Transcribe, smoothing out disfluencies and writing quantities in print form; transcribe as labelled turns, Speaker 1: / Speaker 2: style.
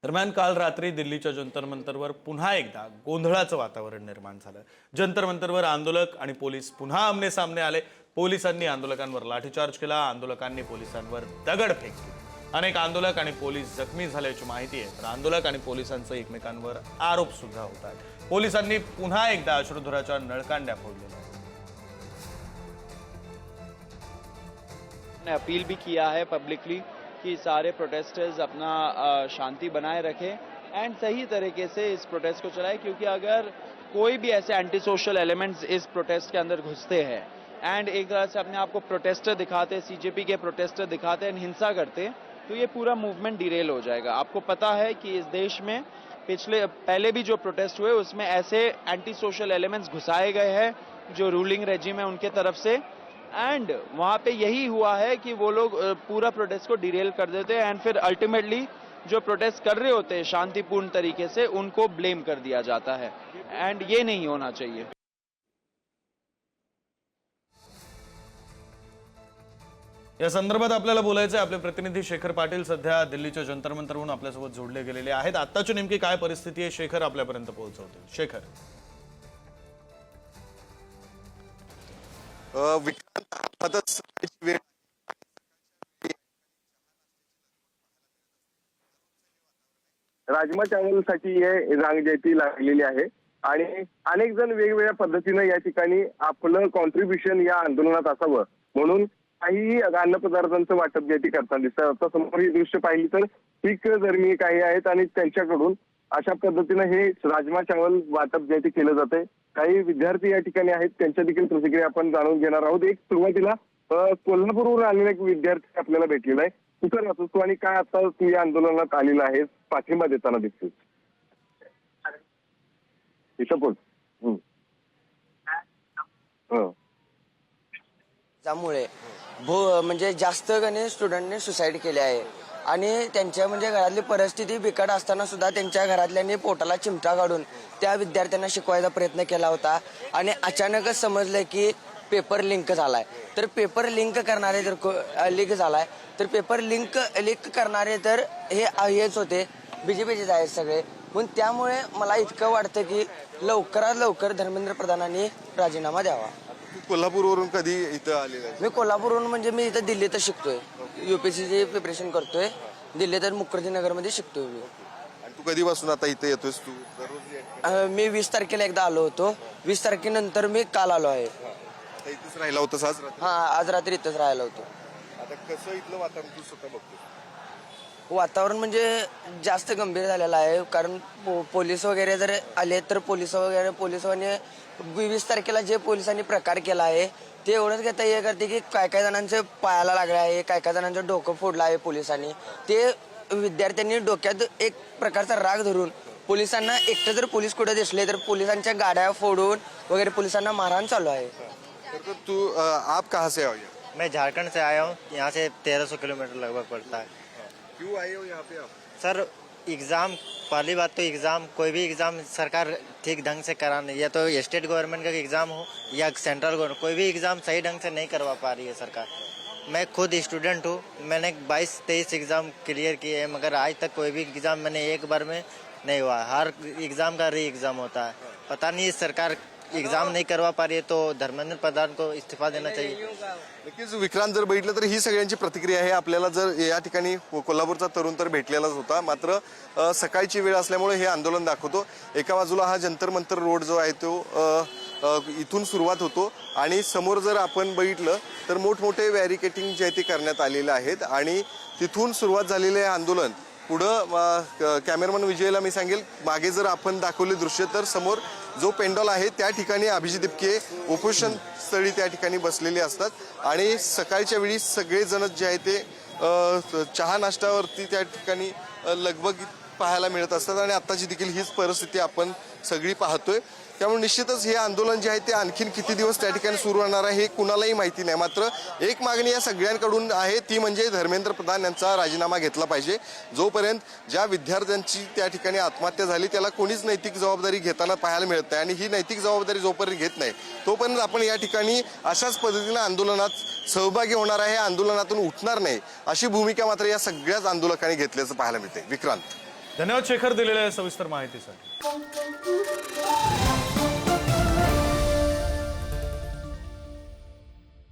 Speaker 1: दरम्यान काल रात्री दिल्लीच्या जंतर मंतरवर पुन्हा एकदा गोंधळाचं वातावरण निर्माण झालं। जंतर मंतरवर आंदोलक आणि पोलीस पुन्हा आमने-सामने आले। पोलिसांनी आंदोलकांवर लाठीचार्ज केला, आंदोलकांनी पोलिसांवर दगडफेक केली। अनेक आंदोलक आणि पोलीस जखमी झाल्याची माहिती आहे, तर आंदोलक आणि पोलिसांचे एकमेकांवर आरोप सुद्धा होत आहेत। पोलिसांनी पुन्हा एकदा अश्रुधुराच्या नळकांड्या फोडलेल्या आहेत।
Speaker 2: ने अपील भी किया है पब्लिकली कि सारे प्रोटेस्टर्स अपना शांति बनाए रखें एंड सही तरीके से इस प्रोटेस्ट को चलाएं, क्योंकि अगर कोई भी ऐसे एंटी सोशल एलिमेंट्स इस प्रोटेस्ट के अंदर घुसते हैं एंड एक तरह से अपने आप को प्रोटेस्टर दिखाते, सीजेपी के प्रोटेस्टर दिखाते एंड हिंसा करते, तो ये पूरा मूवमेंट डिरेल हो जाएगा। आपको पता है कि इस देश में पहले भी जो प्रोटेस्ट हुए उसमें ऐसे एंटी सोशल एलिमेंट्स घुसाए गए हैं जो रूलिंग रेजिम है उनके तरफ से, एंड वहां पे यही हुआ है कि वो लोग पूरा प्रोटेस्ट को डिरेल कर देते हैं एंड फिर अल्टीमेटली जो प्रोटेस्ट कर रहे होते हैं शांतिपूर्ण तरीके से उनको ब्लेम कर दिया जाता है एंड ये नहीं होना चाहिए।
Speaker 1: या संदर्भात आपल्याला बोलायचं आहे। आपले प्रतिनिधी शेखर पाटील सध्या दिल्लीच्या जंतर मंतरवरून आपल्यासोबत जोडले गेलेले आहेत। आत्ताची नेमकी काय परिस्थिती आहे शेखर आपल्यापर्यंत पोहोचवतील। शेखर,
Speaker 3: राजमा चावलसाठी रांग ज्याची लागलेली आहे आणि अनेक जण वेगवेगळ्या पद्धतीने या ठिकाणी आपलं कॉन्ट्रीब्युशन या आंदोलनात असावं म्हणून काही अन्नपदार्थांचं वाटप ज्या करताना दिसतं। आता समोर ही दृश्य पाहिली तर शीख धर्मीय काही आहेत आणि त्यांच्याकडून अशा पद्धतीने हे राजमा चावल वाटप जे केलं जाते। काही विद्यार्थी या ठिकाणी आहेत, त्यांच्या देखील प्रतिक्रिया आपण जाणून घेणार आहोत। एक सुरुवातीला कोल्हापूरवरून आलेला एक विद्यार्थी आपल्याला भेटलेला आहे। कुठं राहतो तू आणि काय आता तू या आंदोलनात आलेला आहेस, पाठिंबा देताना दिसतोस? इथं बोल।
Speaker 4: त्यामुळे म्हणजे जास्त स्टुडंटने सुसाईड केले आहे आणि त्यांच्या घरातली परिस्थिती बिकट असताना सुद्धा त्यांच्या घरातल्यांनी पोटाला चिमटा काढून त्या विद्यार्थ्यांना शिकवायचा प्रयत्न केला होता आणि अचानकच समजलं की पेपर लिंक झालाय। तर पेपर लिंक करणारे जर लीक झालाय तर पेपर लिंक करणारे तर हेच होते, बीजेपीचेच आहेत सगळे। म्हणून त्यामुळे मला इतकं वाटतं की लवकरात लवकर धर्मेंद्र प्रधानांनी राजीनामा द्यावा।
Speaker 5: कोल्हापूरवरून कधी इथं आलेला आहे?
Speaker 4: मी कोल्हापूरवरून मी इथं दिल्लीतच शिकतोय, UPSCची प्रिपरेशन करतोय, दिल्लीत मुखर्जीनगरमध्ये शिकतोय मी।
Speaker 5: आणि तू कधीपासून आता इथे येतोयस? तू दररोज
Speaker 4: मी 20 तारखेला एकदा आलो होतो, 20 तारखेनंतर मी काल आलो आहे।
Speaker 5: इथेच राहिला होतास आज रात्री?
Speaker 4: हा, आज रात्री इथंच राहिलो होतो।
Speaker 5: आता कसं इथलं वातावरण तू स्वतः बघतो?
Speaker 4: वातावरण जास्त गंभीर झालेलं आहे, कारण पोलीस वगैरे जर आले तर पोलिसांनी 20 तारखेला जे पोलिसांनी प्रकार केला आहे ते एवढंच घेता हे करते की काय काय जणांचे पायाला लागले आहे, काय काय जणांचं डोकं फोडलं आहे पोलिसांनी। ते विद्यार्थ्यांनी डोक्यात एक प्रकारचा राग धरून पोलिसांना एकटं जर पोलीस कुठे दिसले तर पोलिसांच्या गाड्या फोडून वगैरे पोलिसांना मारहाण चालू आहे।
Speaker 5: तो तू आप कहाँ से आए?
Speaker 6: मैं झारखंड से आया हूँ, यहाँ से 1300 किलोमीटर लगभग पड़ता है।
Speaker 5: क्यों आए हो यहाँ पे आप?
Speaker 6: सर एग्ज़ाम, पहली बात तो एग्ज़ाम, कोई भी एग्ज़ाम सरकार ठीक ढंग से करा नहीं, या तो स्टेट गवर्नमेंट का एग्ज़ाम हो या सेंट्रल गवर्नमेंट, कोई भी एग्ज़ाम सही ढंग से नहीं करवा पा रही है सरकार। मैं खुद स्टूडेंट हूँ, मैंने 22-23 एग्ज़ाम क्लियर किए हैं, मगर आज तक कोई भी एग्ज़ाम मैंने एक बार में नहीं हुआ। हर एग्ज़ाम का री एग्ज़ाम होता है। पता नहीं सरकार एग्जाम नहीं करवा पा रही है, तो धर्मेंद्र प्रधान को इस्तीफा देना चाहिए।
Speaker 5: नक्कीच विक्रांत, जर बघितलं तर ही सगळ्यांची प्रतिक्रिया आहे। आपल्याला जर या ठिकाणी कोल्हापूरचा तरुण तर भेटलेलाच होता, मात्र सकाळची वेळ असल्यामुळे हे आंदोलन दाखवतो। एका बाजूला हा जंतर मंतर रोड जो आहे तो इथून सुरुवात होतो आणि समोर जर आपण बघितलं तर मोठमोठे बॅरिकेटिंग जे आहे ते करण्यात आलेले आहेत आणि तिथून सुरुवात झालेले हे आंदोलन पुढं कॅमेरामन विजयला मी सांगेल, मागे जर आपण दाखवले दृश्य तर समोर जो पेंडॉल आहे त्या ठिकाणी अभिजित इपके उपोषण स्थळी त्या ठिकाणी बसलेले असतात आणि सकाळच्या वेळी सगळे जण जे आहे ते चहा नाश्त्यावरती त्या ठिकाणी लगबग पाहायला मिळत असतात आणि आत्ताची देखील हीच परिस्थिती आपण सगळी पाहतोय। त्यामुळे निश्चितच हे आंदोलन जे आहे ते आणखीन किती दिवस त्या ठिकाणी सुरू राहणार आहे हे कुणालाही माहिती नाही। मात्र एक मागणी या सगळ्यांकडून आहे, ती म्हणजे धर्मेंद्र प्रधान यांचा राजीनामा घेतला पाहिजे। जोपर्यंत ज्या विद्यार्थ्यांची त्या ठिकाणी आत्महत्या झाली त्याला कोणीच नैतिक जबाबदारी घेताना पाहायला मिळत नाही आणि ही नैतिक जबाबदारी जोपर्यंत घेत नाही तोपर्यंत आपण या ठिकाणी अशाच पद्धतीने आंदोलनात सहभागी होणार आहे, आंदोलनातून उठणार नाही, अशी भूमिका मात्र या सगळ्याच आंदोलकांनी घेतल्याचं पाहायला मिळते। विक्रांत।
Speaker 1: धन्यवाद शेखर दिलेल्या सविस्तर माहितीसाठी.